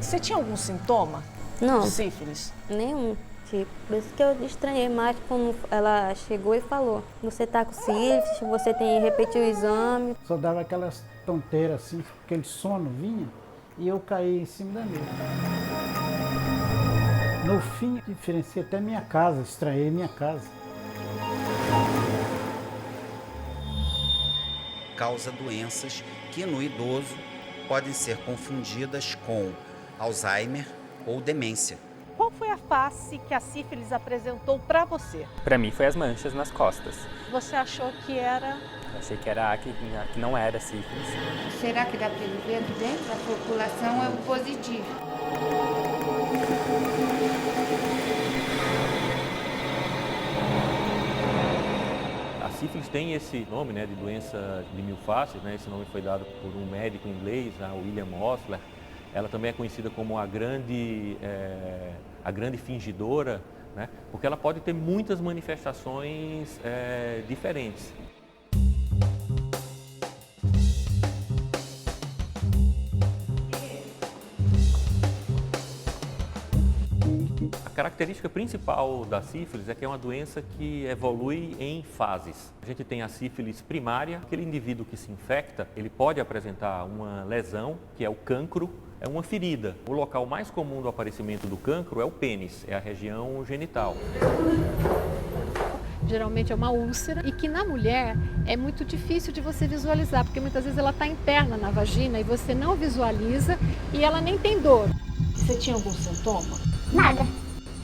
Você tinha algum sintoma Não, de sífilis? nenhum. Tipo, por isso que eu estranhei mais quando ela chegou e falou: você tá com sífilis, você tem que repetir o exame. Só dava aquelas tonteiras assim, aquele sono vinha e eu caí em cima da mesa. No fim, diferenciei até minha casa, estranhei minha casa. Causa doenças que no idoso podem ser confundidas com Alzheimer ou demência. Qual foi a face que a sífilis apresentou para você? Para mim foi as manchas nas costas. Você achou que era... Eu achei que era acne, que não era sífilis. Será que dá para ele ver aqui dentro? A população é o positivo. A sífilis tem esse nome, né, de doença de mil faces, né? Esse nome foi dado por um médico inglês, William Osler. Ela também é conhecida como a grande fingidora, né? Porque ela pode ter muitas manifestações diferentes. A característica principal da sífilis é que é uma doença que evolui em fases. A gente tem a sífilis primária, aquele indivíduo que se infecta, ele pode apresentar uma lesão, que é o cancro, é uma ferida. O local mais comum do aparecimento do cancro é o pênis, é a região genital. Geralmente é uma úlcera e que na mulher é muito difícil de você visualizar, porque muitas vezes ela está interna na vagina e você não visualiza e ela nem tem dor. Você tinha algum sintoma? Nada.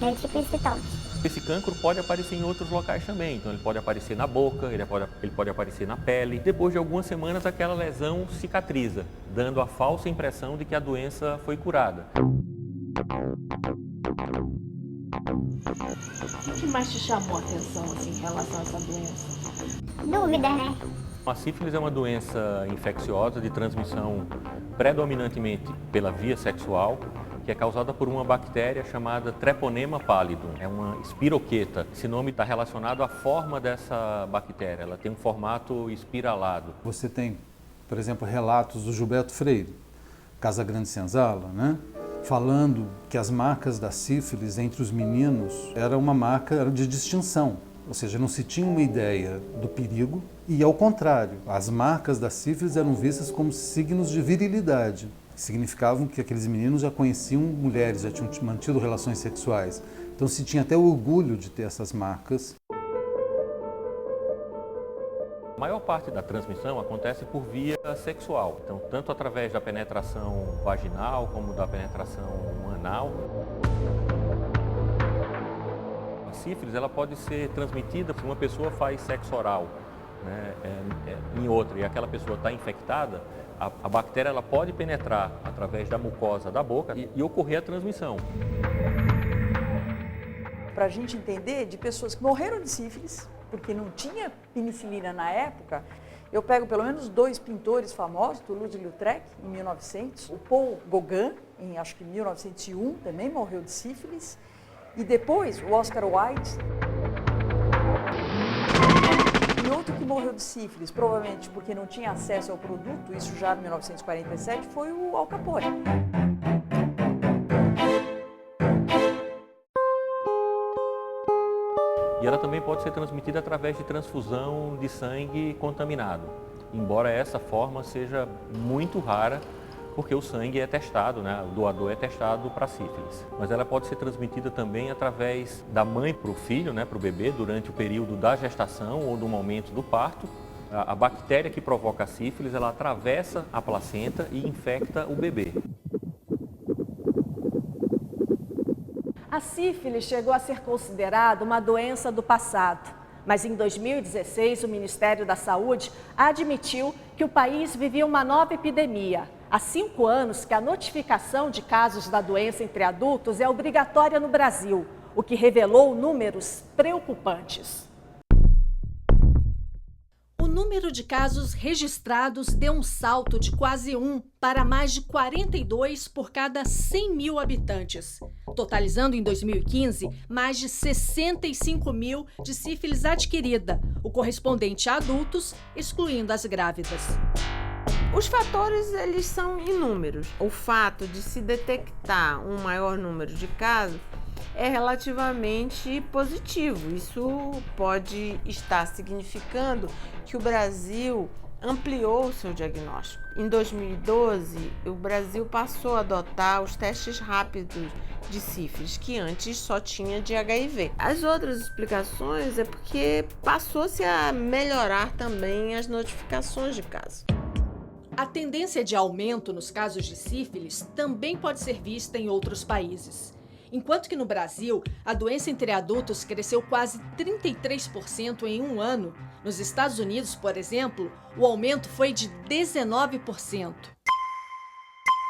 É tipo sintomas. Esse cancro pode aparecer em outros locais também, então ele pode aparecer na boca, ele pode aparecer na pele. Depois de algumas semanas aquela lesão cicatriza, dando a falsa impressão de que a doença foi curada. O que mais te chamou a atenção assim, em relação a essa doença? Dúvida, né? A sífilis é uma doença infecciosa de transmissão predominantemente pela via sexual, que é causada por uma bactéria chamada Treponema pallidum. É uma espiroqueta. Esse nome está relacionado à forma dessa bactéria. Ela tem um formato espiralado. Você tem, por exemplo, relatos do Gilberto Freire, Casa Grande Senzala, né? Falando que as marcas da sífilis entre os meninos era uma marca de distinção. Ou seja, não se tinha uma ideia do perigo e, ao contrário, as marcas da sífilis eram vistas como signos de virilidade. Significavam que aqueles meninos já conheciam mulheres, já tinham mantido relações sexuais. Então se tinha até orgulho de ter essas marcas. A maior parte da transmissão acontece por via sexual, então tanto através da penetração vaginal como da penetração anal. A sífilis ela pode ser transmitida se uma pessoa faz sexo oral, né, em outra, e aquela pessoa está infectada. A bactéria ela pode penetrar através da mucosa da boca e ocorrer a transmissão. Para a gente entender de pessoas que morreram de sífilis, porque não tinha penicilina na época, eu pego pelo menos 2 pintores famosos, Toulouse-Lautrec, em 1900, o Paul Gauguin, em acho que 1901, também morreu de sífilis, e depois o Oscar Wilde. E outro que morreu de sífilis, provavelmente porque não tinha acesso ao produto, isso já em 1947, foi o Al Capone. E ela também pode ser transmitida através de transfusão de sangue contaminado, embora essa forma seja muito rara, porque o sangue é testado, né? O doador é testado para sífilis. Mas ela pode ser transmitida também através da mãe para o filho, né? Para o bebê, durante o período da gestação ou do momento do parto. A bactéria que provoca a sífilis, ela atravessa a placenta e infecta o bebê. A sífilis chegou a ser considerada uma doença do passado, mas em 2016 o Ministério da Saúde admitiu que o país vivia uma nova epidemia. Há 5 anos que a notificação de casos da doença entre adultos é obrigatória no Brasil, o que revelou números preocupantes. O número de casos registrados deu um salto de quase 1 para mais de 42 por cada 100 mil habitantes, totalizando em 2015 mais de 65 mil de sífilis adquirida, o correspondente a adultos, excluindo as grávidas. Os fatores, eles são inúmeros. O fato de se detectar um maior número de casos é relativamente positivo. Isso pode estar significando que o Brasil ampliou o seu diagnóstico. Em 2012, o Brasil passou a adotar os testes rápidos de sífilis, que antes só tinha de HIV. As outras explicações é porque passou-se a melhorar também as notificações de casos. A tendência de aumento nos casos de sífilis também pode ser vista em outros países. Enquanto que no Brasil, a doença entre adultos cresceu quase 33% em um ano, nos Estados Unidos, por exemplo, o aumento foi de 19%.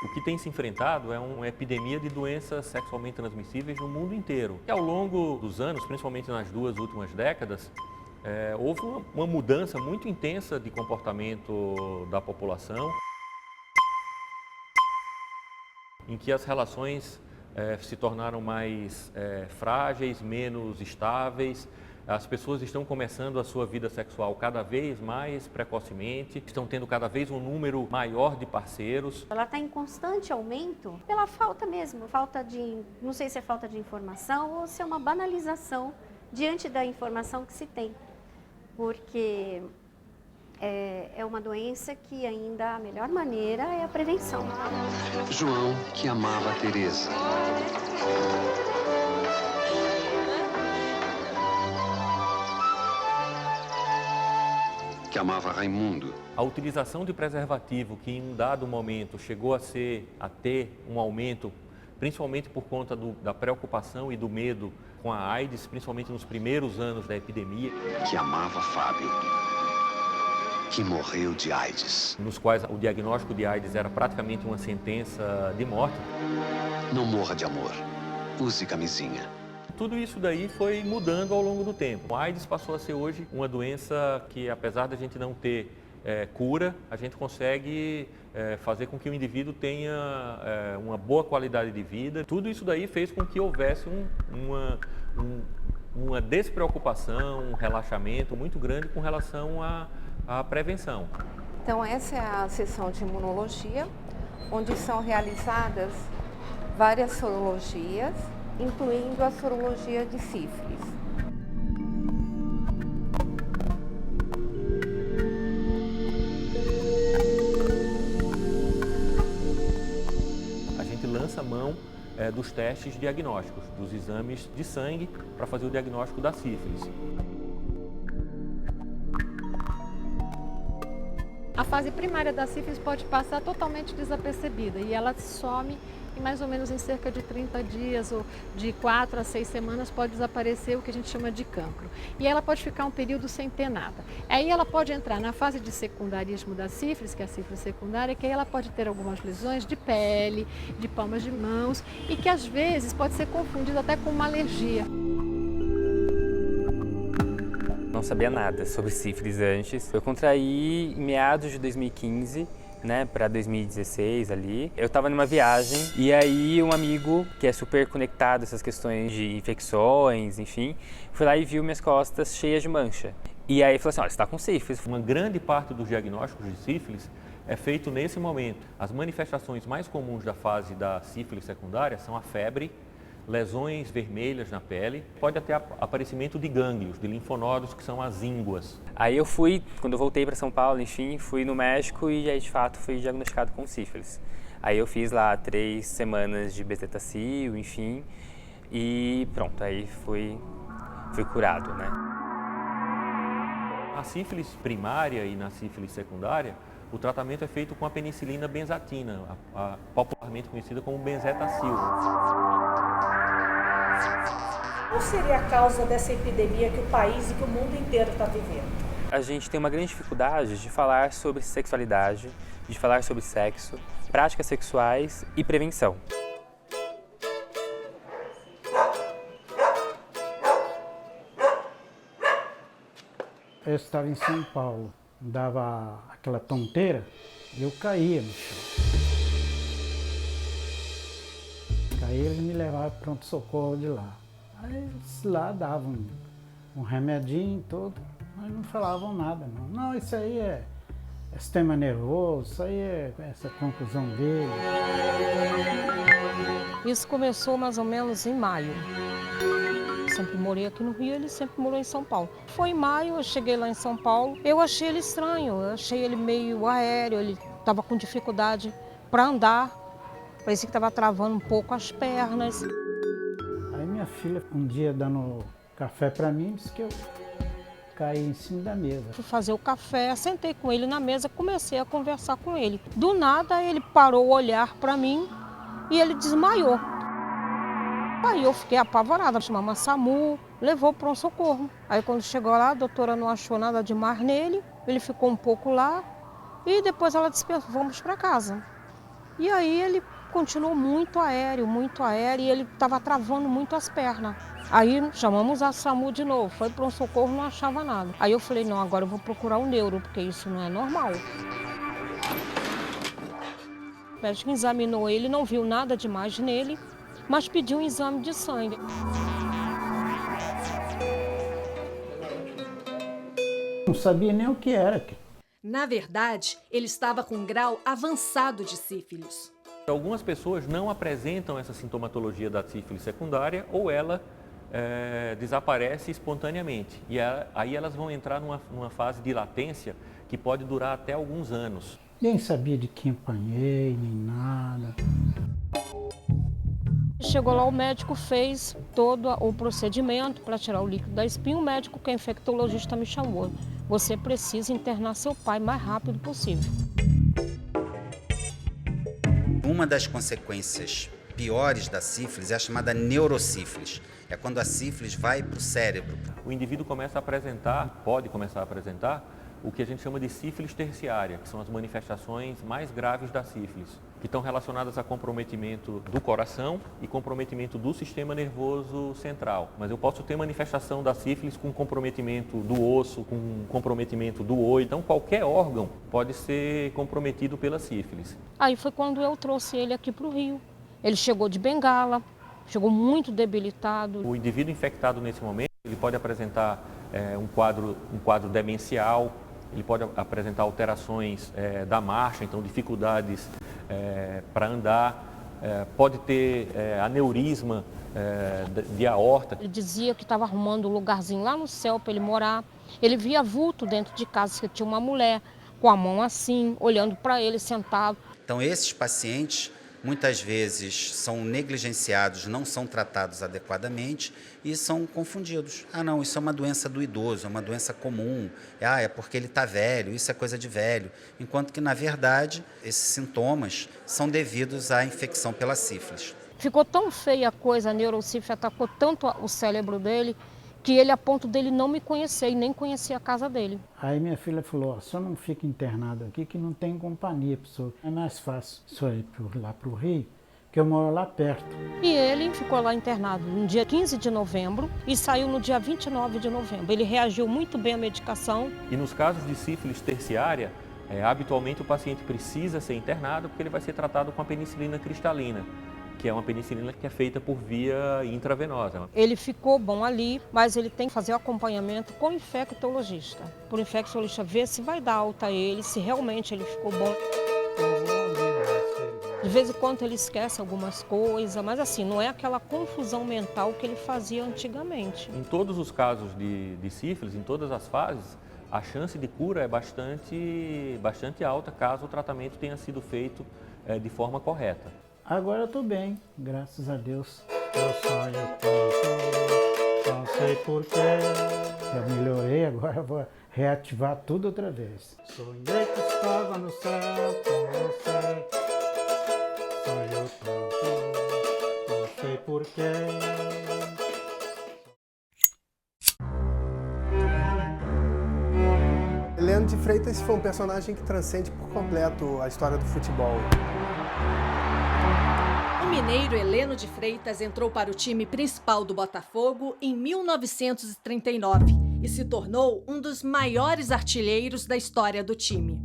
O que tem se enfrentado é uma epidemia de doenças sexualmente transmissíveis no mundo inteiro. E ao longo dos anos, principalmente nas 2 últimas décadas, houve uma mudança muito intensa de comportamento da população, em que as relações se tornaram mais frágeis, menos estáveis. As pessoas estão começando a sua vida sexual cada vez mais precocemente, estão tendo cada vez um número maior de parceiros. Ela está em constante aumento pela falta mesmo, não sei se é falta de informação ou se é uma banalização diante da informação que se tem. Porque é uma doença que ainda a melhor maneira é a prevenção. João, que amava a Teresa. Que amava Raimundo. A utilização de preservativo, que em um dado momento chegou a ter um aumento, principalmente por conta da preocupação e do medo com a AIDS, principalmente nos primeiros anos da epidemia. Que amava Fábio, que morreu de AIDS. Nos quais o diagnóstico de AIDS era praticamente uma sentença de morte. Não morra de amor, use camisinha. Tudo isso daí foi mudando ao longo do tempo. A AIDS passou a ser hoje uma doença que, apesar de a gente não ter cura, a gente consegue fazer com que o indivíduo tenha uma boa qualidade de vida. Tudo isso daí fez com que houvesse uma despreocupação, um relaxamento muito grande com relação à prevenção. Então essa é a sessão de imunologia, onde são realizadas várias sorologias, incluindo a sorologia de sífilis. A gente lança mão dos testes diagnósticos, dos exames de sangue para fazer o diagnóstico da sífilis. A fase primária da sífilis pode passar totalmente desapercebida e ela some e mais ou menos em cerca de 30 dias ou de 4 a 6 semanas pode desaparecer o que a gente chama de cancro. E ela pode ficar um período sem ter nada. Aí ela pode entrar na fase de secundarismo da sífilis, que é a sífilis secundária, que aí ela pode ter algumas lesões de pele, de palmas de mãos e que às vezes pode ser confundida até com uma alergia. Não sabia nada sobre sífilis antes. Eu contraí em meados de 2015, para 2016 ali. Eu estava numa viagem e aí um amigo que é super conectado a essas questões de infecções, enfim, foi lá e viu minhas costas cheias de mancha. E aí falou assim, olha, você está com sífilis. Uma grande parte dos diagnósticos de sífilis é feito nesse momento. As manifestações mais comuns da fase da sífilis secundária são a febre, lesões vermelhas na pele, pode até aparecimento de gânglios, de linfonodos, que são as ínguas. Aí eu fui, quando eu voltei para São Paulo, enfim, fui no médico e aí de fato fui diagnosticado com sífilis. Aí eu fiz lá 3 semanas de bezetacil, enfim, e pronto, aí fui curado, né? Na sífilis primária e na sífilis secundária, o tratamento é feito com a penicilina benzatina, popularmente conhecida como benzetacil. Qual seria a causa dessa epidemia que o país e que o mundo inteiro está vivendo? A gente tem uma grande dificuldade de falar sobre sexualidade, de falar sobre sexo, práticas sexuais e prevenção. Eu estava em São Paulo, dava aquela tonteira, eu caía no chão. Aí eles me levavam para pronto-socorro de lá. Aí eles lá davam um remedinho todo, mas não falavam nada não. Não, isso aí sistema nervoso, isso aí é essa conclusão dele. Isso começou mais ou menos em maio. Eu sempre morei aqui no Rio, ele sempre morou em São Paulo. Foi em maio, eu cheguei lá em São Paulo, eu achei ele estranho, eu achei ele meio aéreo, ele estava com dificuldade para andar, parecia que estava travando um pouco as pernas. Aí minha filha, um dia dando café para mim, disse que eu caí em cima da mesa. Fui fazer o café, sentei com ele na mesa, comecei a conversar com ele. Do nada ele parou o olhar para mim e ele desmaiou. Aí eu fiquei apavorada, chamamos a SAMU, levou para um socorro. Aí quando chegou lá, a doutora não achou nada demais nele, ele ficou um pouco lá e depois ela disse, vamos para casa. E aí ele continuou muito aéreo e ele estava travando muito as pernas. Aí chamamos a SAMU de novo, foi para um socorro, não achava nada. Aí eu falei, não, agora eu vou procurar o neuro, porque isso não é normal. O médico examinou ele, não viu nada demais nele, mas pediu um exame de sangue. Não sabia nem o que era. Na verdade, ele estava com um grau avançado de sífilis. Algumas pessoas não apresentam essa sintomatologia da sífilis secundária ou ela desaparece espontaneamente. E aí elas vão entrar numa fase de latência que pode durar até alguns anos. Nem sabia de quem apanhei, nem nada. Chegou lá, o médico fez todo o procedimento para tirar o líquido da espinha. O médico, que é infectologista, me chamou. Você precisa internar seu pai o mais rápido possível. Uma das consequências piores da sífilis é a chamada neurosífilis. É quando a sífilis vai para o cérebro. O indivíduo pode começar a apresentar o que a gente chama de sífilis terciária, que são as manifestações mais graves da sífilis, que estão relacionadas a comprometimento do coração e comprometimento do sistema nervoso central. Mas eu posso ter manifestação da sífilis com comprometimento do osso, com comprometimento do olho. Então, qualquer órgão pode ser comprometido pela sífilis. Aí foi quando eu trouxe ele aqui para o Rio. Ele chegou de bengala, chegou muito debilitado. O indivíduo infectado nesse momento, ele pode apresentar um quadro demencial, ele pode apresentar alterações da marcha, então dificuldades para andar, pode ter aneurisma de aorta. Ele dizia que estava arrumando um lugarzinho lá no céu para ele morar. Ele via vulto dentro de casa, que tinha uma mulher com a mão assim, olhando para ele sentado. Então esses pacientes muitas vezes são negligenciados, não são tratados adequadamente e são confundidos. Ah, não, isso é uma doença do idoso, é uma doença comum. É porque ele está velho, isso é coisa de velho. Enquanto que, na verdade, esses sintomas são devidos à infecção pela sífilis. Ficou tão feia a coisa, a neurosífilis atacou tanto o cérebro dele, que ele, a ponto dele não me conhecer e nem conhecer a casa dele. Aí minha filha falou, só não fica internado aqui que não tem companhia, pessoal. É mais fácil só ir lá para o Rio, que eu moro lá perto. E ele ficou lá internado no dia 15 de novembro e saiu no dia 29 de novembro. Ele reagiu muito bem à medicação. E nos casos de sífilis terciária, habitualmente o paciente precisa ser internado porque ele vai ser tratado com a penicilina cristalina, que é uma penicilina que é feita por via intravenosa. Ele ficou bom ali, mas ele tem que fazer o acompanhamento com o infectologista. Por infectologista ver se vai dar alta a ele, se realmente ele ficou bom. De vez em quando ele esquece algumas coisas, mas assim, não é aquela confusão mental que ele fazia antigamente. Em todos os casos de sífilis, em todas as fases, a chance de cura é bastante alta caso o tratamento tenha sido feito de forma correta. Agora eu estou bem, graças a Deus. Eu sonho tanto, não sei porquê. Eu melhorei, agora eu vou reativar tudo outra vez. Sonhei que estava no céu com você. Sonho tanto, não sei porquê. Heleno de Freitas foi um personagem que transcende por completo a história do futebol. O mineiro Heleno de Freitas entrou para o time principal do Botafogo em 1939 e se tornou um dos maiores artilheiros da história do time.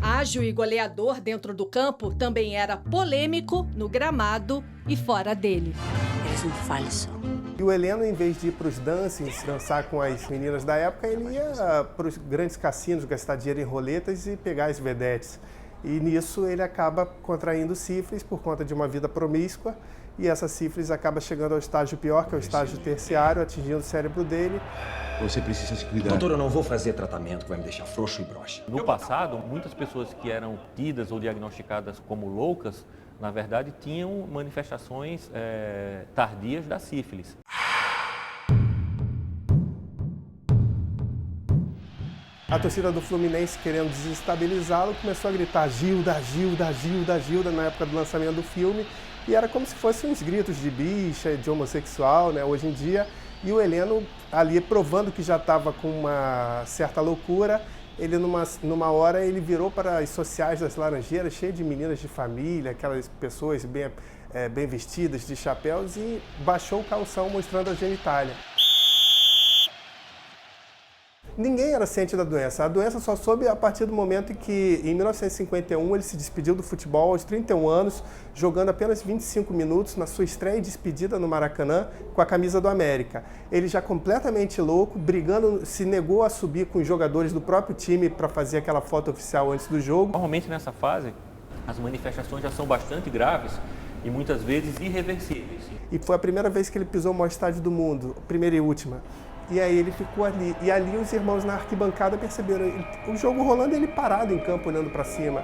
Ágil e goleador dentro do campo, também era polêmico no gramado e fora dele. Eres um falso. E o Heleno, em vez de ir para os dancings, dançar com as meninas da época, ele ia para os grandes cassinos, gastar dinheiro em roletas e pegar as vedetes. E nisso ele acaba contraindo sífilis por conta de uma vida promíscua, e essa sífilis acaba chegando ao estágio pior, que é o estágio terciário, atingindo o cérebro dele. Você precisa se cuidar. Doutor, eu não vou fazer tratamento que vai me deixar frouxo e broxa. No passado, muitas pessoas que eram tidas ou diagnosticadas como loucas, na verdade, tinham manifestações tardias da sífilis. A torcida do Fluminense, querendo desestabilizá-lo, começou a gritar Gilda, Gilda, Gilda, Gilda na época do lançamento do filme. E era como se fossem uns gritos de bicha, de homossexual, né, hoje em dia. E o Heleno, ali provando que já estava com uma certa loucura, ele numa hora ele virou para as sociais das Laranjeiras, cheio de meninas de família, aquelas pessoas bem vestidas, de chapéus, e baixou o calção mostrando a genitália. Ninguém era ciente da doença. A doença só soube a partir do momento em que, em 1951, ele se despediu do futebol aos 31 anos, jogando apenas 25 minutos na sua estreia e despedida no Maracanã com a camisa do América. Ele já completamente louco, brigando, se negou a subir com os jogadores do próprio time para fazer aquela foto oficial antes do jogo. Normalmente nessa fase, as manifestações já são bastante graves e muitas vezes irreversíveis. E foi a primeira vez que ele pisou no maior estádio do mundo, primeira e última. E aí ele ficou ali. E ali os irmãos na arquibancada perceberam o jogo rolando, ele parado em campo, olhando para cima.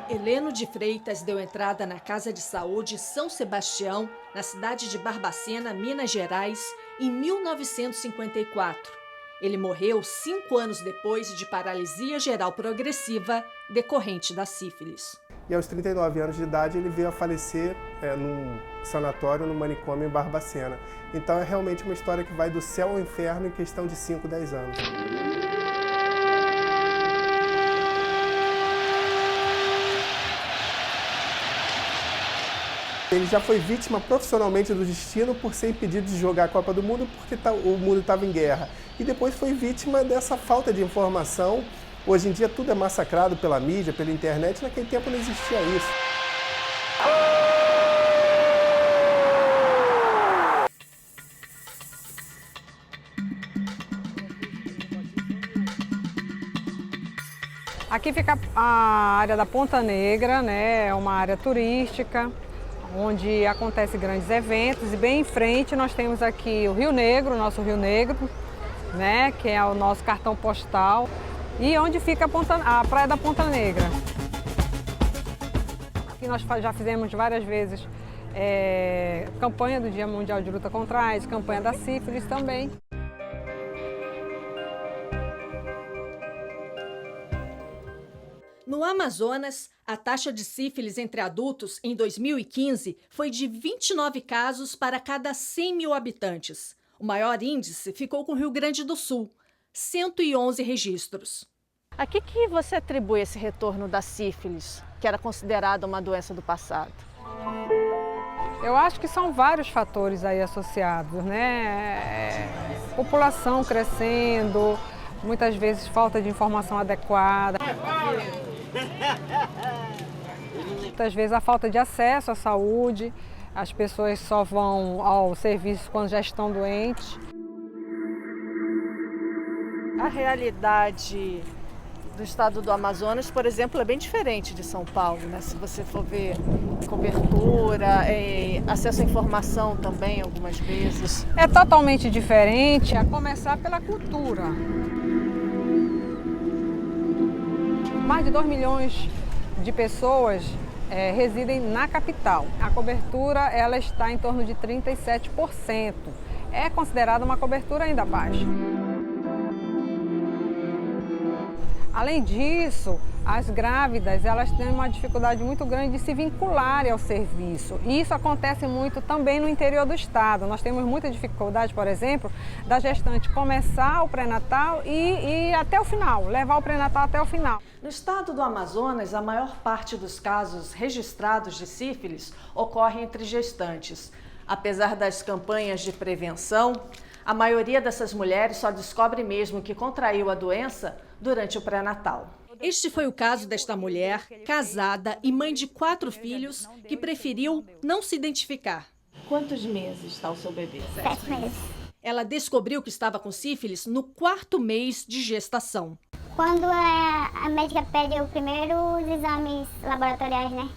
Heleno de Freitas deu entrada na Casa de Saúde São Sebastião, na cidade de Barbacena, Minas Gerais, em 1954. Ele morreu 5 anos depois de paralisia geral progressiva decorrente da sífilis. E aos 39 anos de idade ele veio a falecer num sanatório, no manicômio em Barbacena. Então é realmente uma história que vai do céu ao inferno em questão de 5, 10 anos. Ele já foi vítima profissionalmente do destino por ser impedido de jogar a Copa do Mundo porque o mundo estava em guerra. E depois foi vítima dessa falta de informação. Hoje em dia tudo é massacrado pela mídia, pela internet. Naquele tempo não existia isso. Aqui fica a área da Ponta Negra, né? É uma área turística, onde acontecem grandes eventos. E bem em frente nós temos aqui o Rio Negro, o nosso Rio Negro, né? Que é o nosso cartão postal. E onde fica a Praia da Ponta Negra. Aqui nós já fizemos várias vezes campanha do Dia Mundial de Luta contra a AIDS, campanha da sífilis também. No Amazonas, a taxa de sífilis entre adultos em 2015 foi de 29 casos para cada 100 mil habitantes. O maior índice ficou com o Rio Grande do Sul, 111 registros. A que você atribui esse retorno da sífilis, que era considerada uma doença do passado? Eu acho que são vários fatores aí associados, né? População crescendo, muitas vezes falta de informação adequada. Muitas vezes a falta de acesso à saúde, as pessoas só vão ao serviço quando já estão doentes. A realidade do estado do Amazonas, por exemplo, é bem diferente de São Paulo, né? Se você for ver cobertura, acesso à informação também, algumas vezes. É totalmente diferente, a começar pela cultura. Mais de 2 milhões de pessoas residem na capital. A cobertura ela está em torno de 37%. É considerada uma cobertura ainda baixa. Além disso, as grávidas elas têm uma dificuldade muito grande de se vincularem ao serviço. E isso acontece muito também no interior do estado. Nós temos muita dificuldade, por exemplo, da gestante começar o pré-natal e ir até o final, levar o pré-natal até o final. No estado do Amazonas, a maior parte dos casos registrados de sífilis ocorre entre gestantes. Apesar das campanhas de prevenção, a maioria dessas mulheres só descobre mesmo que contraiu a doença durante o pré-natal. Este foi o caso desta mulher, casada e mãe de 4 filhos, que preferiu não se identificar. Quantos meses está o seu bebê? 7 meses. Ela descobriu que estava com sífilis no 4º mês de gestação. Quando a médica pede os primeiros exames laboratoriais, né?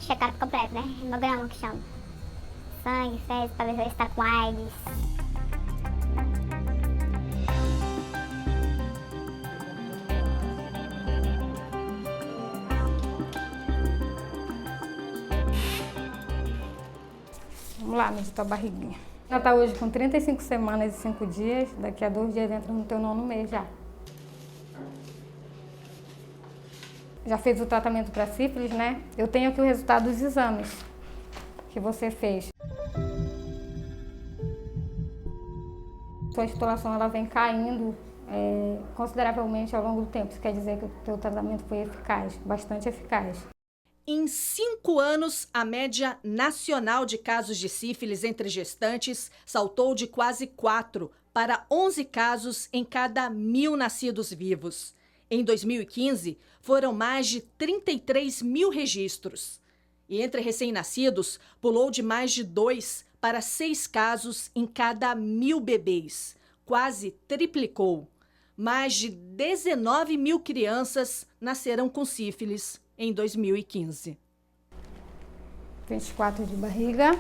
Check-up completo, né? Hemograma que chama. Sangue, fezes, para ver se está com AIDS. Vamos lá, medir tua barriguinha. Ela está hoje com 35 semanas e 5 dias, daqui a 2 dias entra no teu 9º mês já. Já fez o tratamento para sífilis, né? Eu tenho aqui o resultado dos exames que você fez. Sua titulação ela vem caindo consideravelmente ao longo do tempo. Isso quer dizer que o teu tratamento foi eficaz, bastante eficaz. Em 5 anos, a média nacional de casos de sífilis entre gestantes saltou de quase 4 para 11 casos em cada 1.000 nascidos vivos. Em 2015, foram mais de 33 mil registros. E entre recém-nascidos, pulou de mais de 2 para 6 casos em cada 1.000 bebês. Quase triplicou. Mais de 19 mil crianças nasceram com sífilis em 2015. 24 de barriga.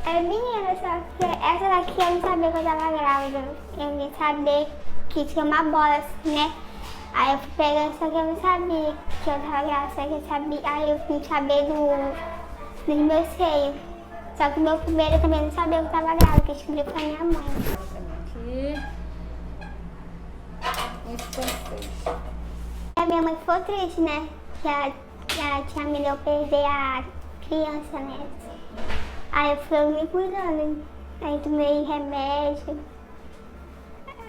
Menina, só que essa daqui eu não sabia que eu estava grávida. Eu vim saber que tinha uma bola, né? Aí eu fui pegando, só que eu não sabia que eu estava grávida, só que eu sabia. Aí eu fui saber do meu seio. Só que o meu primeiro eu também não sabia que eu estava grávida, que eu descobri com a minha mãe. Aqui. A minha mãe ficou triste, né? Que ela tinha medo de eu perder a criança, né? Aí eu fui me cuidando, aí tomei remédio,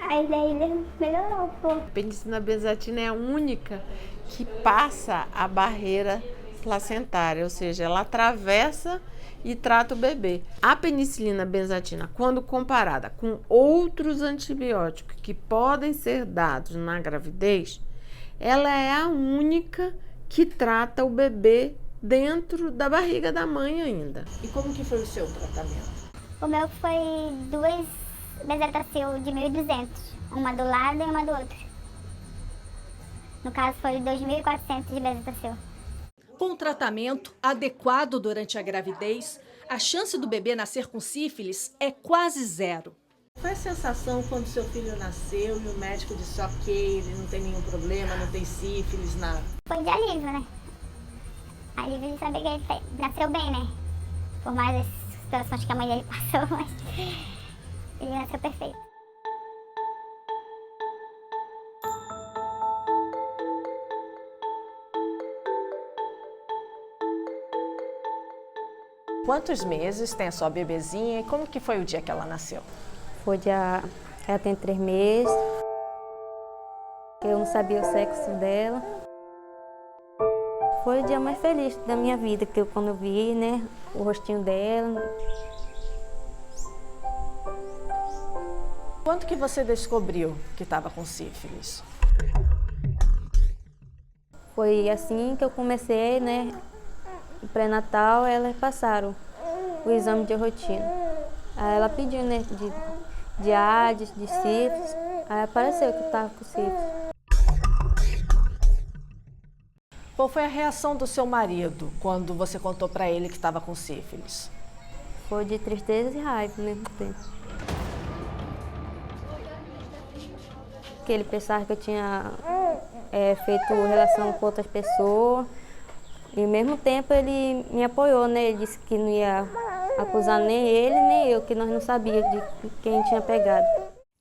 aí daí melhorou um pouco. A penicilina benzatina é a única que passa a barreira placentária, ou seja, ela atravessa e trata o bebê. A penicilina benzatina, quando comparada com outros antibióticos que podem ser dados na gravidez, ela é a única que trata o bebê dentro da barriga da mãe ainda. E como que foi o seu tratamento? O meu foi 2 Bezetacil de 1.200, uma do lado e uma do outro. No caso foi 2.400 de Bezetacil. Com o tratamento adequado durante a gravidez, a chance do bebê nascer com sífilis é quase 0. Qual é a sensação quando seu filho nasceu e o médico disse ok, ele não tem nenhum problema, não tem sífilis, nada? Foi de alívio, né? Alívio de saber que ele nasceu bem, né? Por mais as situações que a mãe dele passou, mas ele nasceu perfeito. Quantos meses tem a sua bebezinha e como que foi o dia que ela nasceu? Ela tem 3 meses. Eu não sabia o sexo dela. Foi o dia mais feliz da minha vida, que quando eu vi, né, o rostinho dela. Quando que você descobriu que estava com sífilis? Foi assim que eu comecei, né, o pré-natal, elas passaram o exame de rotina. Aí ela pediu, né, de AIDS, de sífilis, aí apareceu que eu estava com sífilis. Qual foi a reação do seu marido quando você contou para ele que estava com sífilis? Foi de tristeza e raiva ao mesmo tempo. Porque ele pensava que eu tinha feito relação com outras pessoas. E ao mesmo tempo ele me apoiou, né? Ele disse que não ia acusar nem ele, nem eu, que nós não sabíamos de quem tinha pegado.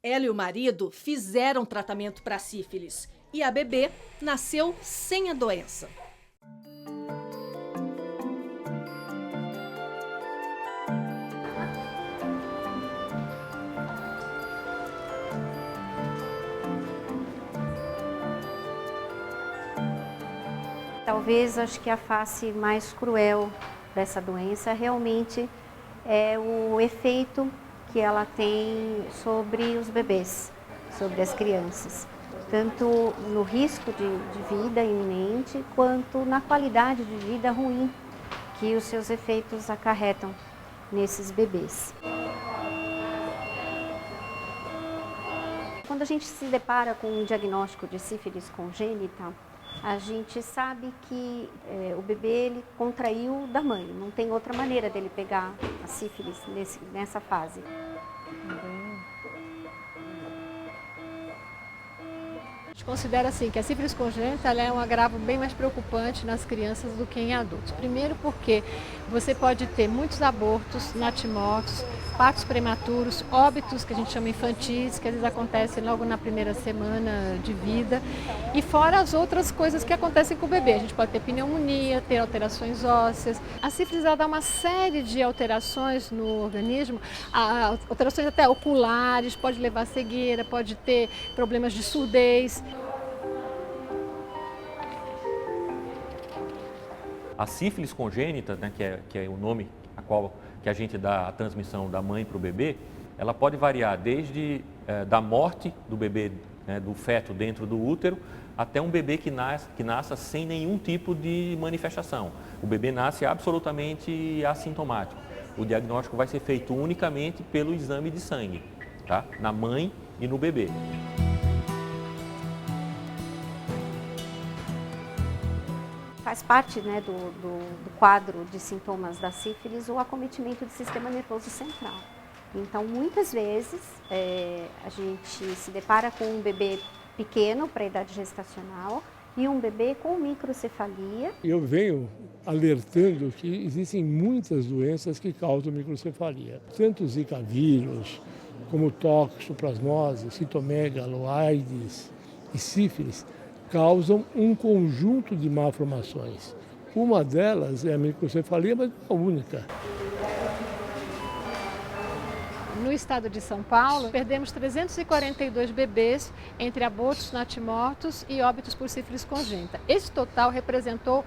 Ela e o marido fizeram tratamento para sífilis e a bebê nasceu sem a doença. Talvez, acho que a face mais cruel dessa doença realmente é o efeito que ela tem sobre os bebês, sobre as crianças. tanto no risco de vida iminente, quanto na qualidade de vida ruim que os seus efeitos acarretam nesses bebês. Quando a gente se depara com um diagnóstico de sífilis congênita, a gente sabe que o bebê ele contraiu da mãe, não tem outra maneira dele pegar a sífilis nessa fase. A gente considera assim que a sífilis congênita ela é um agravo bem mais preocupante nas crianças do que em adultos. Primeiro porque você pode ter muitos abortos, natimortos, partos prematuros, óbitos que a gente chama infantis, que às vezes acontecem logo na primeira semana de vida, e fora as outras coisas que acontecem com o bebê. A gente pode ter pneumonia, ter alterações ósseas. A sífilis ela dá uma série de alterações no organismo, alterações até oculares, pode levar a cegueira, pode ter problemas de surdez. A sífilis congênita, né, que é o nome a qual que a gente dá a transmissão da mãe para o bebê, ela pode variar desde da morte do bebê, né, do feto dentro do útero, até um bebê que nasça sem nenhum tipo de manifestação. O bebê nasce absolutamente assintomático. O diagnóstico vai ser feito unicamente pelo exame de sangue, tá? Na mãe e no bebê. Faz parte, né, do quadro de sintomas da sífilis o acometimento do sistema nervoso central. Então, muitas vezes, a gente se depara com um bebê pequeno para a idade gestacional e um bebê com microcefalia. Eu venho alertando que existem muitas doenças que causam microcefalia. Tanto Zika vírus, como toxoplasmose, citomegalo, AIDS e sífilis, causam um conjunto de malformações. Uma delas é a microcefalia, mas não é a única. No estado de São Paulo, perdemos 342 bebês entre abortos, natimortos e óbitos por sífilis congênita. Esse total representou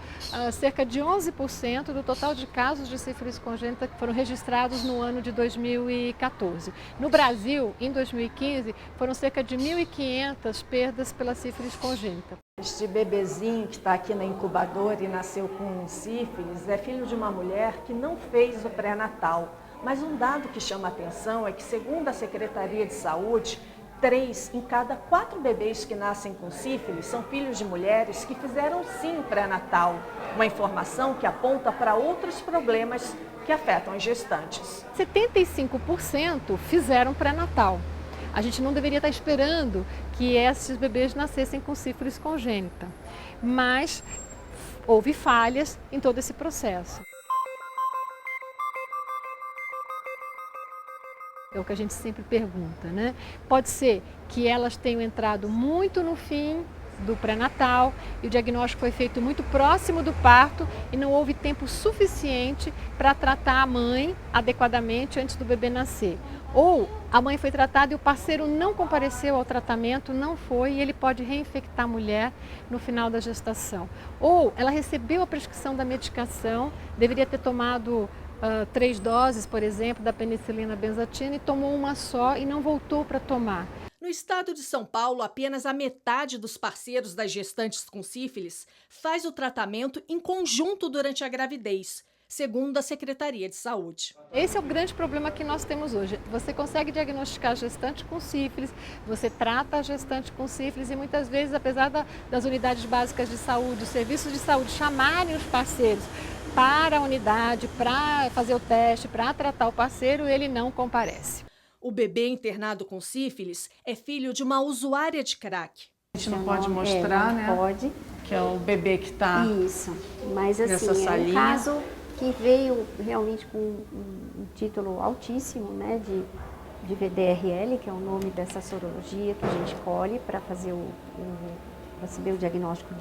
cerca de 11% do total de casos de sífilis congênita que foram registrados no ano de 2014. No Brasil, em 2015, foram cerca de 1.500 perdas pela sífilis congênita. Este bebezinho que está aqui na incubadora e nasceu com sífilis é filho de uma mulher que não fez o pré-natal. Mas um dado que chama a atenção é que, segundo a Secretaria de Saúde, 3 em cada 4 bebês que nascem com sífilis são filhos de mulheres que fizeram sim o pré-natal. Uma informação que aponta para outros problemas que afetam as gestantes. 75% fizeram pré-natal. A gente não deveria estar esperando que esses bebês nascessem com sífilis congênita, mas houve falhas em todo esse processo. É o que a gente sempre pergunta, né? Pode ser que elas tenham entrado muito no fim do pré-natal e o diagnóstico foi feito muito próximo do parto e não houve tempo suficiente para tratar a mãe adequadamente antes do bebê nascer. Ou a mãe foi tratada e o parceiro não compareceu ao tratamento, não foi, e ele pode reinfectar a mulher no final da gestação. Ou ela recebeu a prescrição da medicação, deveria ter tomado 3 doses, por exemplo, da penicilina benzatina e tomou uma só e não voltou para tomar. No estado de São Paulo, apenas a metade dos parceiros das gestantes com sífilis faz o tratamento em conjunto durante a gravidez, segundo a Secretaria de Saúde. Esse é o grande problema que nós temos hoje. Você consegue diagnosticar a gestante com sífilis, você trata a gestante com sífilis e muitas vezes, apesar das unidades básicas de saúde, os serviços de saúde chamarem os parceiros para a unidade, para fazer o teste, para tratar o parceiro, ele não comparece. O bebê internado com sífilis é filho de uma usuária de crack. A gente não pode mostrar, né? Pode. Que é o bebê que está Isso, mas assim, é um caso que veio realmente com um título altíssimo, né, de VDRL, que é o nome dessa sorologia que a gente colhe para fazer para saber o diagnóstico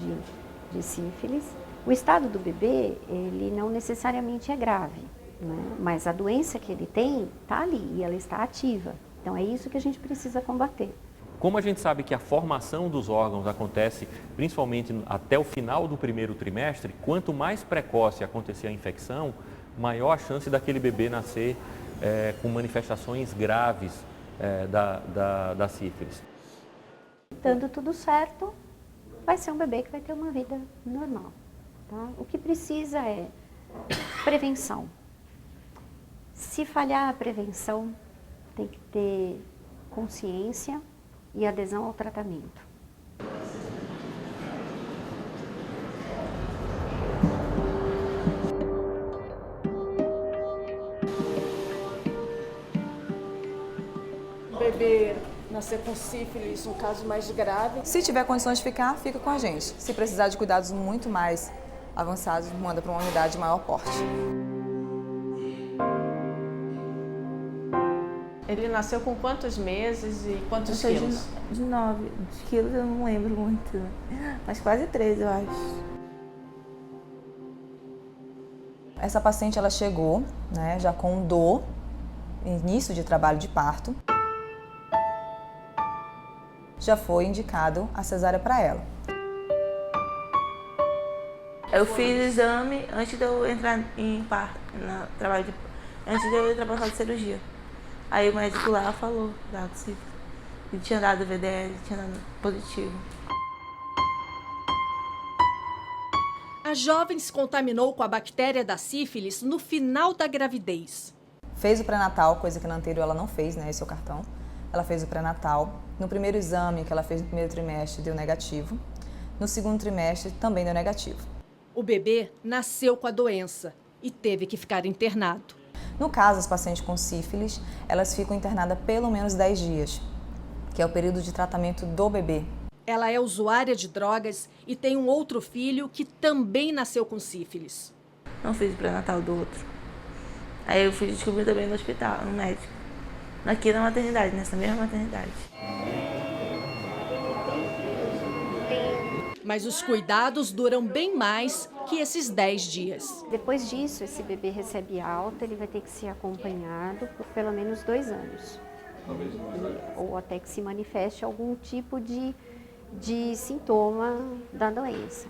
de sífilis. O estado do bebê, ele não necessariamente é grave, né? Mas a doença que ele tem está ali e ela está ativa. Então é isso que a gente precisa combater. Como a gente sabe que a formação dos órgãos acontece principalmente até o final do primeiro trimestre, quanto mais precoce acontecer a infecção, maior a chance daquele bebê nascer com manifestações graves da sífilis. dando tudo certo, vai ser um bebê que vai ter uma vida normal. Tá? O que precisa é prevenção. Se falhar a prevenção, tem que ter consciência e adesão ao tratamento. O bebê nascer com sífilis, um caso mais grave. Se tiver condições de ficar, fica com a gente. Se precisar de cuidados muito mais avançados, manda para uma unidade de maior porte. Ele nasceu com quantos meses e quantos quilos? De 9 quilos eu não lembro muito, mas quase 3 eu acho. Essa paciente ela chegou, né, já com dor, início de trabalho de parto. Já foi indicado a cesárea para ela. Eu fiz o exame antes de eu entrar em parto, antes de eu entrar para fazer cirurgia. Aí o médico lá falou da sífilis. Ele tinha dado VDL, tinha dado positivo. A jovem se contaminou com a bactéria da sífilis no final da gravidez. Fez o pré-natal, coisa que na anterior ela não fez, né? Esse é o cartão. Ela fez o pré-natal. No primeiro exame que ela fez no primeiro trimestre deu negativo. No segundo trimestre também deu negativo. O bebê nasceu com a doença e teve que ficar internado. No caso, as pacientes com sífilis, elas ficam internadas pelo menos 10 dias, que é o período de tratamento do bebê. Ela é usuária de drogas e tem um outro filho que também nasceu com sífilis. Não fiz o pré-natal do outro. Aí eu fui descobrir também no hospital, no médico. Aqui na maternidade, nessa mesma maternidade. Mas os cuidados duram bem mais que esses 10 dias. Depois disso, esse bebê recebe alta, ele vai ter que ser acompanhado por pelo menos 2 anos. Ou até que se manifeste algum tipo de sintoma da doença.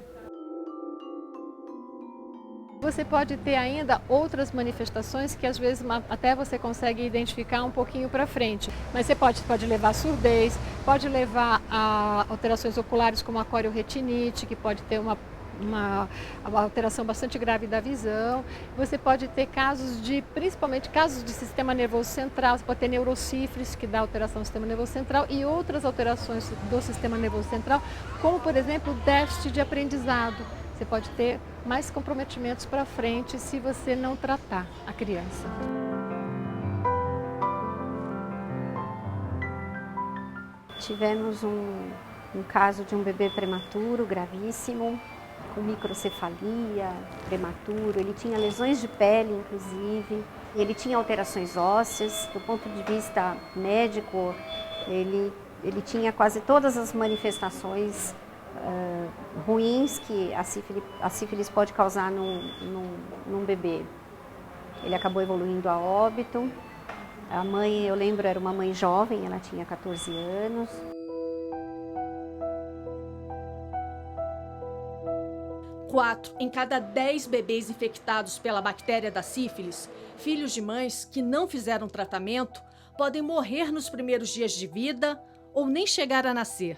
Você pode ter ainda outras manifestações que às vezes até você consegue identificar um pouquinho para frente. Mas você pode levar a surdez, pode levar a alterações oculares como a corioretinite, que pode ter uma alteração bastante grave da visão. Você pode ter principalmente casos de sistema nervoso central, você pode ter neurosífilis, que dá alteração do sistema nervoso central, e outras alterações do sistema nervoso central, como por exemplo, déficit de aprendizado. Você pode ter mais comprometimentos para frente se você não tratar a criança. Tivemos um caso de um bebê prematuro, gravíssimo, com microcefalia, prematuro. Ele tinha lesões de pele, inclusive. Ele tinha alterações ósseas. Do ponto de vista médico, ele tinha quase todas as manifestações ruins que a sífilis pode causar num bebê. Ele acabou evoluindo a óbito. A mãe, eu lembro, era uma mãe jovem, ela tinha 14 anos. Quatro em cada 10 bebês infectados pela bactéria da sífilis, filhos de mães que não fizeram tratamento, podem morrer nos primeiros dias de vida ou nem chegar a nascer.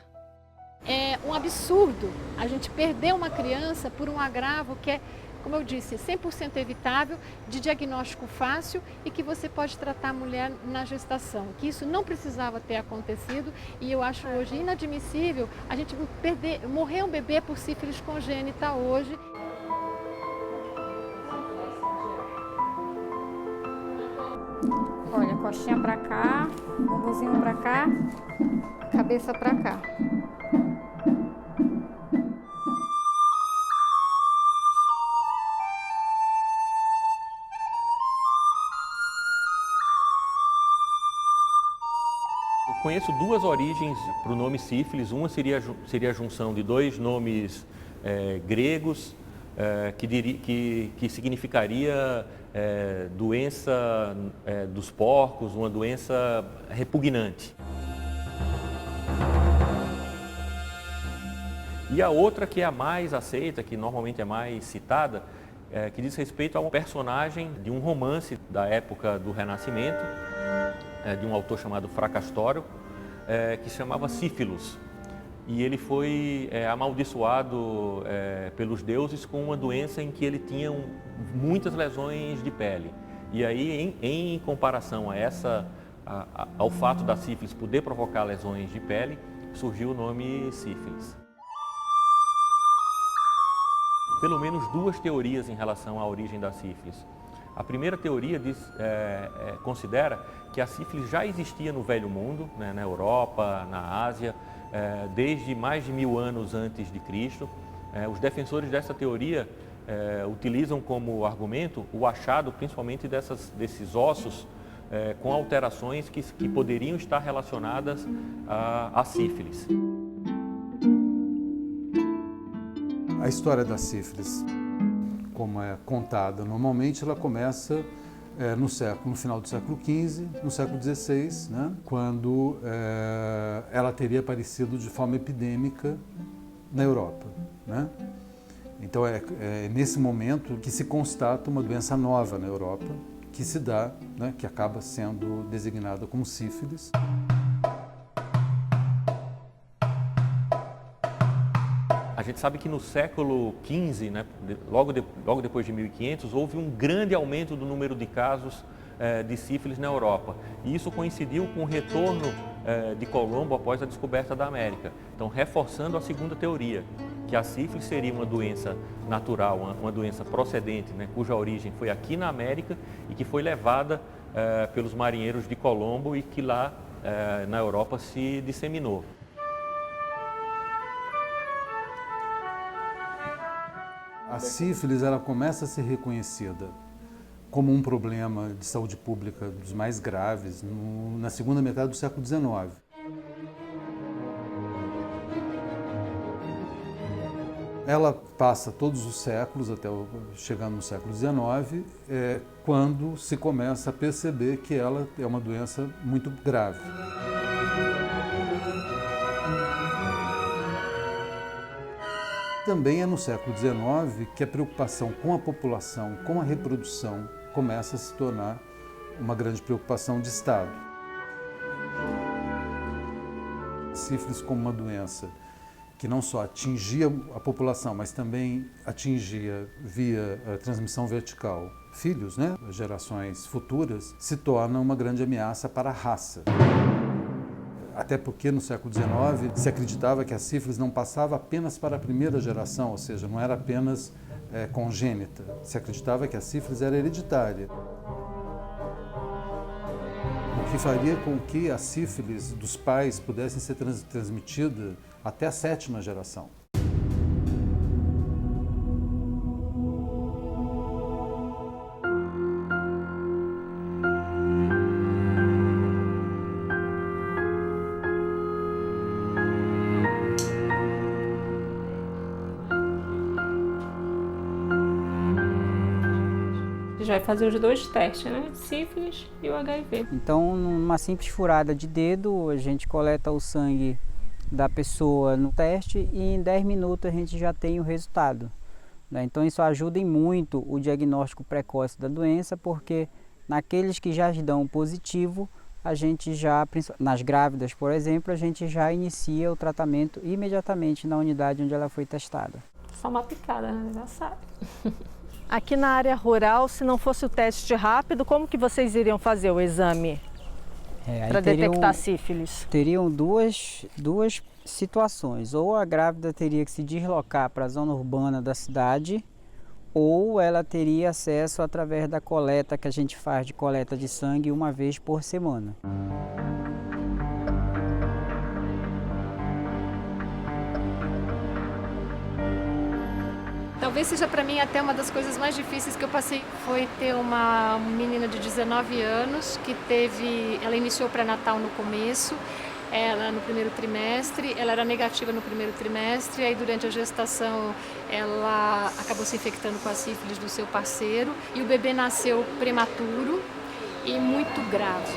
É um absurdo a gente perder uma criança por um agravo que é, como eu disse, 100% evitável, de diagnóstico fácil e que você pode tratar a mulher na gestação. Que isso não precisava ter acontecido e eu acho hoje inadmissível a gente morrer um bebê por sífilis congênita hoje. Olha, costinha pra cá, bumbumzinho pra cá, cabeça pra cá. Eu conheço duas origens para o nome sífilis. Uma seria a junção de dois nomes gregos, que significaria doença dos porcos, uma doença repugnante. E a outra, que é a mais aceita, que normalmente é mais citada, que diz respeito a um personagem de um romance da época do Renascimento, de um autor chamado Fracastório, que se chamava Sífilos. e ele foi amaldiçoado pelos deuses com uma doença em que ele tinha muitas lesões de pele. E aí, em comparação ao fato da sífilis poder provocar lesões de pele, surgiu o nome sífilis. Pelo menos duas teorias em relação à origem da sífilis. A primeira teoria considera que a sífilis já existia no Velho Mundo, né, na Europa, na Ásia, desde mais de 1000 anos antes de Cristo. Os defensores dessa teoria utilizam como argumento o achado principalmente desses ossos com alterações que poderiam estar relacionadas à sífilis. A história da sífilis, como é contada normalmente, ela começa no final do século XV, no século XVI, né, quando ela teria aparecido de forma epidêmica na Europa, né? Então é nesse momento que se constata uma doença nova na Europa, que se dá, né, que acaba sendo designada como sífilis. A gente sabe que no século XV, né, logo depois de 1500, houve um grande aumento do número de casos de sífilis na Europa. E isso coincidiu com o retorno de Colombo após a descoberta da América. Então, reforçando a segunda teoria, que a sífilis seria uma doença natural, uma doença procedente, né, cuja origem foi aqui na América e que foi levada pelos marinheiros de Colombo e que lá na Europa se disseminou. A sífilis ela começa a ser reconhecida como um problema de saúde pública dos mais graves na segunda metade do século XIX. Ela passa todos os séculos, até chegando no século XIX, quando se começa a perceber que ela é uma doença muito grave. Também é no século XIX que a preocupação com a população, com a reprodução, começa a se tornar uma grande preocupação de Estado. A sífilis como uma doença que não só atingia a população, mas também atingia via transmissão vertical filhos, né, gerações futuras, se torna uma grande ameaça para a raça. Até porque no século XIX se acreditava que a sífilis não passava apenas para a primeira geração, ou seja, não era apenas congênita. Se acreditava que a sífilis era hereditária. O que faria com que a sífilis dos pais pudesse ser transmitida até a 7ª geração. A gente vai fazer os dois testes, né? Sífilis e o HIV. Então, numa simples furada de dedo, a gente coleta o sangue da pessoa no teste e em 10 minutos a gente já tem o resultado, né? Então isso ajuda em muito o diagnóstico precoce da doença, porque naqueles que já dão positivo, a gente já, nas grávidas, por exemplo, a gente já inicia o tratamento imediatamente na unidade onde ela foi testada. Só uma picada, né? Já sabe. Aqui na área rural, se não fosse o teste rápido, como que vocês iriam fazer o exame para detectar sífilis? Teriam duas situações. Ou a grávida teria que se deslocar para a zona urbana da cidade, ou ela teria acesso através da coleta que a gente faz de coleta de sangue uma vez por semana. Talvez seja para mim até uma das coisas mais difíceis que eu passei foi ter uma menina de 19 anos que ela iniciou o pré-natal no começo, ela no primeiro trimestre, ela era negativa no primeiro trimestre, aí durante a gestação ela acabou se infectando com a sífilis do seu parceiro e o bebê nasceu prematuro e muito grave.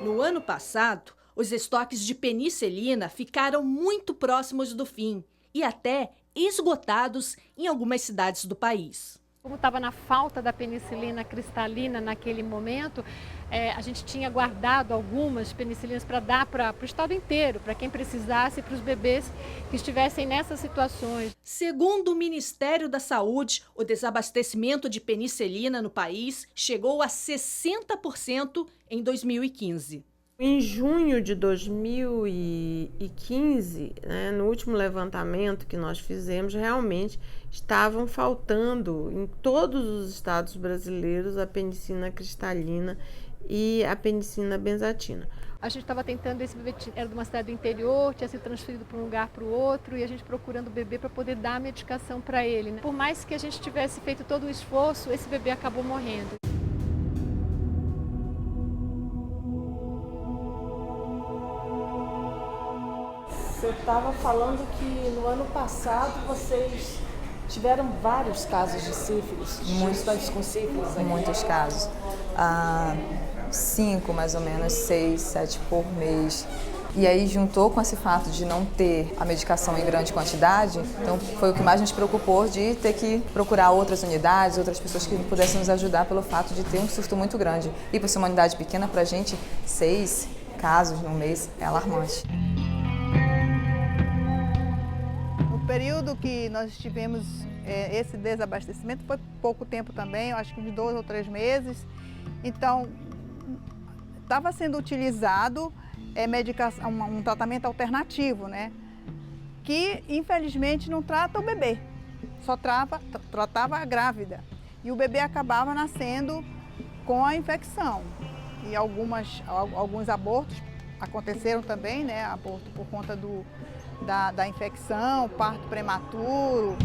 No ano passado, os estoques de penicilina ficaram muito próximos do fim e até esgotados em algumas cidades do país. Como estava na falta da penicilina cristalina naquele momento, a gente tinha guardado algumas penicilinas para dar para o estado inteiro, para quem precisasse, para os bebês que estivessem nessas situações. Segundo o Ministério da Saúde, o desabastecimento de penicilina no país chegou a 60% em 2015. Em junho de 2015, né, no último levantamento que nós fizemos, realmente estavam faltando em todos os estados brasileiros a penicilina cristalina e a penicilina benzatina. A gente estava tentando, esse bebê era de uma cidade do interior, tinha sido transferido para um lugar para o outro, e a gente procurando o bebê para poder dar a medicação para ele, né? Por mais que a gente tivesse feito todo o esforço, esse bebê acabou morrendo. Você estava falando que no ano passado vocês tiveram vários casos de sífilis, gestantes com sífilis aqui. Muitos casos. 5, mais ou menos, 6, 7 por mês. E aí juntou com esse fato de não ter a medicação em grande quantidade, então foi o que mais nos preocupou de ter que procurar outras unidades, outras pessoas que pudessem nos ajudar pelo fato de ter um surto muito grande. E por ser uma unidade pequena, pra gente, 6 casos no mês é alarmante. O período que nós tivemos esse desabastecimento foi pouco tempo também, eu acho que uns 2 ou 3 meses. Então, estava sendo utilizado medicação, um tratamento alternativo, né? Que infelizmente não trata o bebê, só tratava a grávida. E o bebê acabava nascendo com a infecção. E alguns abortos aconteceram também, né? Aborto por conta da infecção, parto prematuro.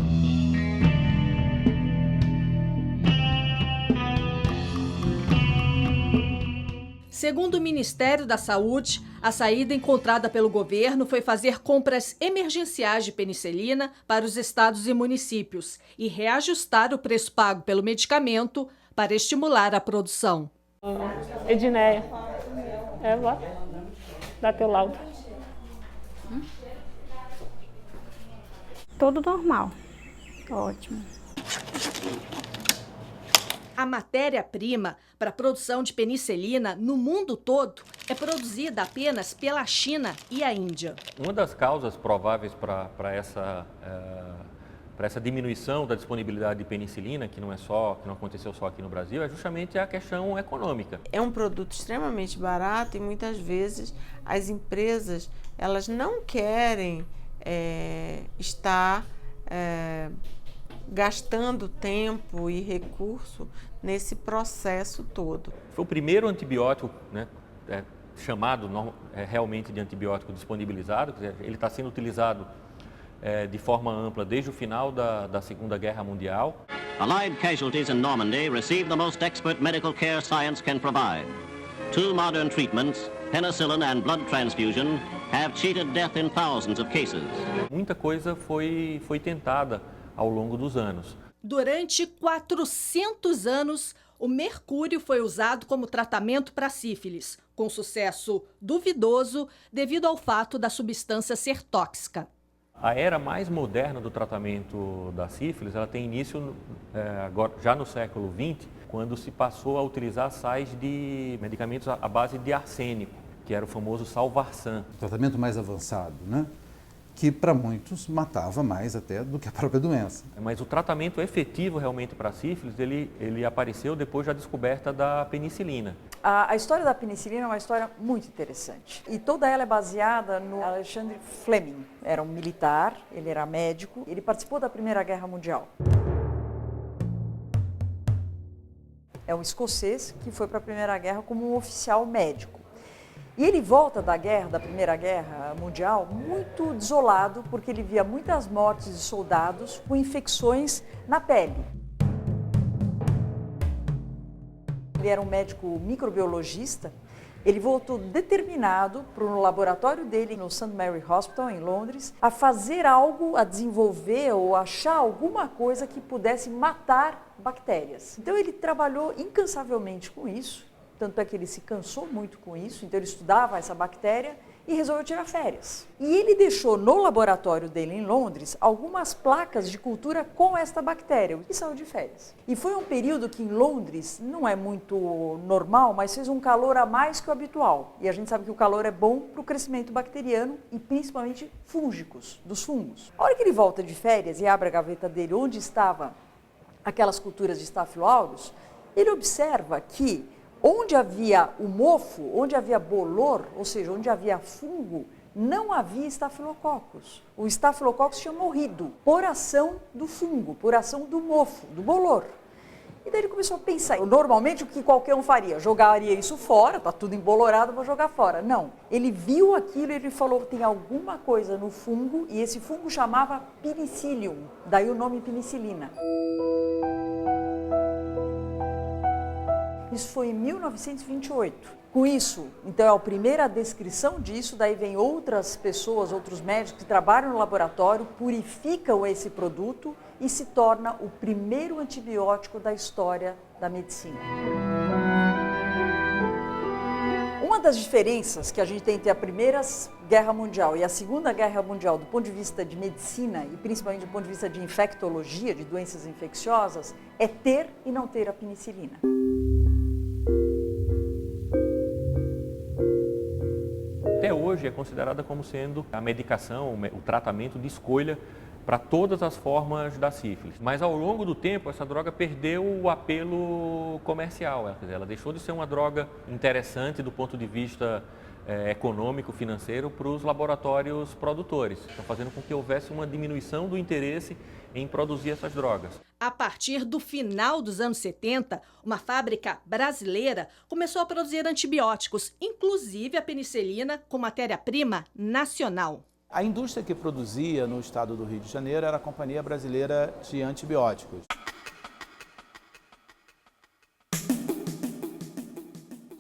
Segundo o Ministério da Saúde, a saída encontrada pelo governo foi fazer compras emergenciais de penicilina para os estados e municípios e reajustar o preço pago pelo medicamento para estimular a produção. Edneia, lá, dá teu laudo. Tudo normal, ótimo. A matéria-prima para a produção de penicilina no mundo todo é produzida apenas pela China e a Índia. Uma das causas prováveis para essa diminuição da disponibilidade de penicilina, que não aconteceu só aqui no Brasil, é justamente a questão econômica. É um produto extremamente barato e muitas vezes as empresas elas não querem estar gastando tempo e recurso nesse processo todo. Foi o primeiro antibiótico, né, chamado realmente de antibiótico disponibilizado, ele está sendo utilizado de forma ampla desde o final da Segunda Guerra Mundial. Allied casualties in Normandy received the most expert medical care science can provide. 2 modern treatments, penicillin and blood transfusion, have cheated death in thousands of cases. Muita coisa foi tentada ao longo dos anos. Durante 400 anos, o mercúrio foi usado como tratamento para sífilis, com sucesso duvidoso devido ao fato da substância ser tóxica. A era mais moderna do tratamento da sífilis, ela tem início agora, já no século XX, quando se passou a utilizar sais de medicamentos à base de arsênico, que era o famoso Salvarsan. Tratamento mais avançado, né? Que para muitos matava mais até do que a própria doença. Mas o tratamento efetivo realmente para a sífilis, ele apareceu depois da descoberta da penicilina. A história da penicilina é uma história muito interessante. E toda ela é baseada no Alexander Fleming. Era um militar, ele era médico, ele participou da Primeira Guerra Mundial. É um escocês que foi para a Primeira Guerra como um oficial médico. E ele volta da Primeira Guerra Mundial, muito desolado, porque ele via muitas mortes de soldados com infecções na pele. Ele era um médico microbiologista, ele voltou determinado para o laboratório dele no St. Mary Hospital, em Londres, a fazer algo, a desenvolver ou achar alguma coisa que pudesse matar bactérias. Então ele trabalhou incansavelmente com isso. Tanto é que ele se cansou muito com isso, então ele estudava essa bactéria e resolveu tirar férias. E ele deixou no laboratório dele em Londres algumas placas de cultura com esta bactéria e saiu de férias. E foi um período que em Londres não é muito normal, mas fez um calor a mais que o habitual. E a gente sabe que o calor é bom para o crescimento bacteriano e principalmente fúngicos, dos fungos. A hora que ele volta de férias e abre a gaveta dele onde estava aquelas culturas de Staphylococcus, ele observa que onde havia o mofo, onde havia bolor, ou seja, onde havia fungo, não havia estafilococcus. O estafilococcus tinha morrido por ação do fungo, por ação do mofo, do bolor. E daí ele começou a pensar, normalmente o que qualquer um faria? Jogaria isso fora, tá tudo embolorado, vou jogar fora. Não, ele viu aquilo e ele falou, tem alguma coisa no fungo, e esse fungo chamava Penicillium, daí o nome penicilina. Isso foi em 1928. Com isso, então é a primeira descrição disso, daí vem outras pessoas, outros médicos que trabalham no laboratório, purificam esse produto e se torna o primeiro antibiótico da história da medicina. Uma das diferenças que a gente tem entre a Primeira Guerra Mundial e a Segunda Guerra Mundial do ponto de vista de medicina e principalmente do ponto de vista de infectologia, de doenças infecciosas, é ter e não ter a penicilina. Até hoje é considerada como sendo a medicação, o tratamento de escolha para todas as formas da sífilis. Mas ao longo do tempo essa droga perdeu o apelo comercial, ela deixou de ser uma droga interessante do ponto de vista econômico, financeiro para os laboratórios produtores, então fazendo com que houvesse uma diminuição do interesse em produzir essas drogas. A partir do final dos anos 70, uma fábrica brasileira começou a produzir antibióticos, inclusive a penicilina, com matéria-prima nacional. A indústria que produzia no estado do Rio de Janeiro era a Companhia Brasileira de Antibióticos.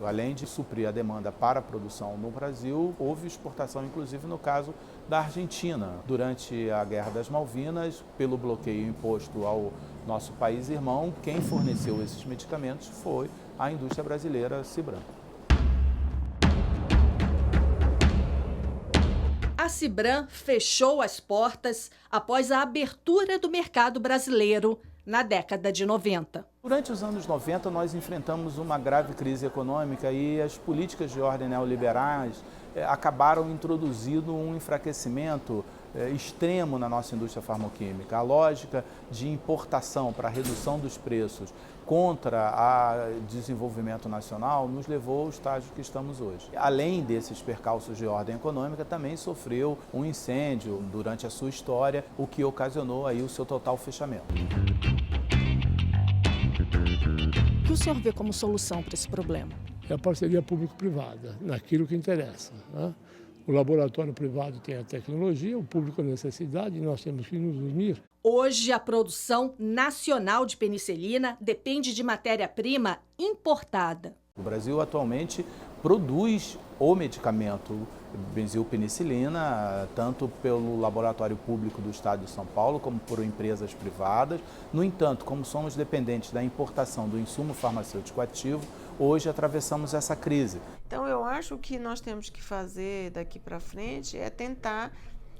Além de suprir a demanda para a produção no Brasil, houve exportação, inclusive no caso da Argentina. Durante a Guerra das Malvinas, pelo bloqueio imposto ao nosso país irmão, quem forneceu esses medicamentos foi a indústria brasileira Cibram. A Cibram fechou as portas após a abertura do mercado brasileiro na década de 90. Durante os anos 90, nós enfrentamos uma grave crise econômica e as políticas de ordem neoliberais acabaram introduzindo um enfraquecimento extremo na nossa indústria farmacêutica. A lógica de importação para a redução dos preços contra o desenvolvimento nacional nos levou ao estágio que estamos hoje. Além desses percalços de ordem econômica, também sofreu um incêndio durante a sua história, o que ocasionou aí o seu total fechamento. O que o senhor vê como solução para esse problema? É a parceria público-privada, naquilo que interessa, né? O laboratório privado tem a tecnologia, o público a necessidade, e nós temos que nos unir. Hoje, a produção nacional de penicilina depende de matéria-prima importada. O Brasil atualmente produz o medicamento benzilpenicilina, tanto pelo laboratório público do Estado de São Paulo, como por empresas privadas. No entanto, como somos dependentes da importação do insumo farmacêutico ativo, hoje atravessamos essa crise. Então, eu acho que nós temos que fazer daqui para frente é tentar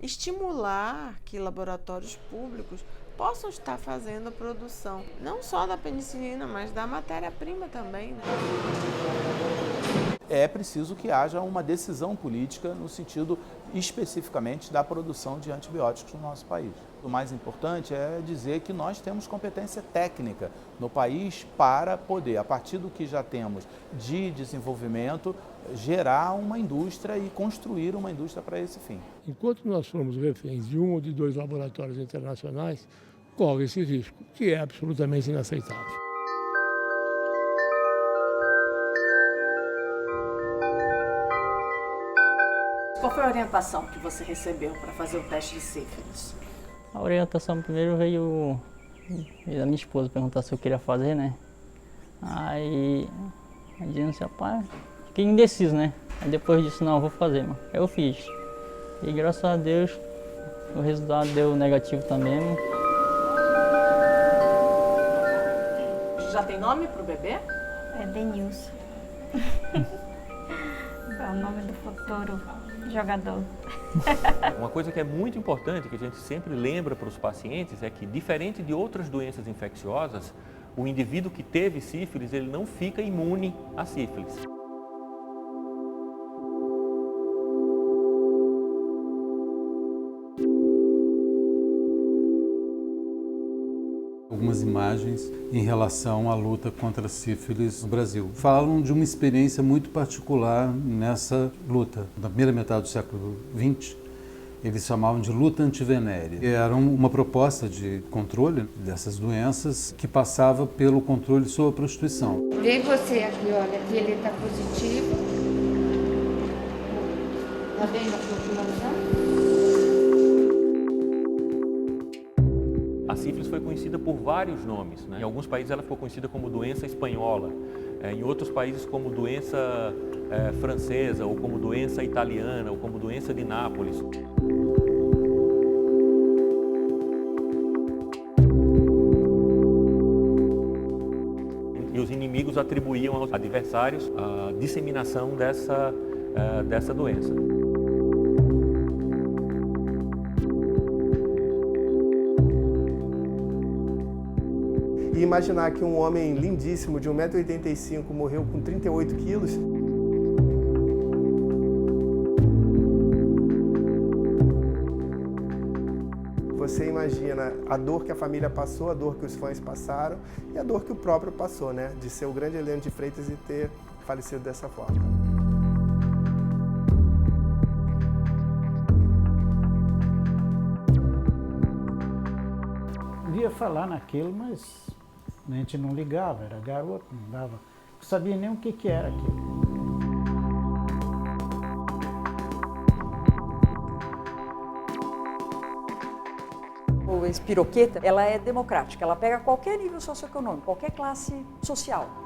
estimular que laboratórios públicos possam estar fazendo a produção, não só da penicilina, mas da matéria-prima também, né? É preciso que haja uma decisão política no sentido especificamente da produção de antibióticos no nosso país. O mais importante é dizer que nós temos competência técnica no país para poder, a partir do que já temos de desenvolvimento, gerar uma indústria e construir uma indústria para esse fim. Enquanto nós formos reféns de um ou de dois laboratórios internacionais, corre esse risco, que é absolutamente inaceitável. Qual foi a orientação que você recebeu para fazer o teste de sífilis? A orientação primeiro veio da minha esposa perguntar se eu queria fazer, né? Aí eu disse, rapaz, fiquei indeciso, né? Aí depois disso, não, eu vou fazer, mano. Aí eu fiz. E graças a Deus, o resultado deu negativo também, né? Já tem nome pro bebê? É Denilson. É o nome do futuro Jogador. Uma coisa que é muito importante, que a gente sempre lembra para os pacientes, é que, diferente de outras doenças infecciosas, o indivíduo que teve sífilis, ele não fica imune à sífilis. Algumas imagens em relação à luta contra a sífilis no Brasil. Falam de uma experiência muito particular nessa luta. Na primeira metade do século XX, eles chamavam de luta antivenérea. Era uma proposta de controle dessas doenças que passava pelo controle sobre a prostituição. Vem você aqui, olha, aqui ele está positivo. Está vendo a população? A sífilis foi conhecida por vários nomes, né? Em alguns países ela ficou conhecida como doença espanhola, em outros países como doença francesa, ou como doença italiana, ou como doença de Nápoles. E os inimigos atribuíam aos adversários a disseminação dessa doença. E imaginar que um homem lindíssimo de 1,85 m morreu com 38 quilos. Você imagina a dor que a família passou, a dor que os fãs passaram e a dor que o próprio passou, né? De ser o grande Heleno de Freitas e ter falecido dessa forma. Ia falar naquilo, mas a gente não ligava, era garoto, não dava, não sabia nem o que era aquilo. O espiroqueta, ela é democrática, ela pega qualquer nível socioeconômico, qualquer classe social.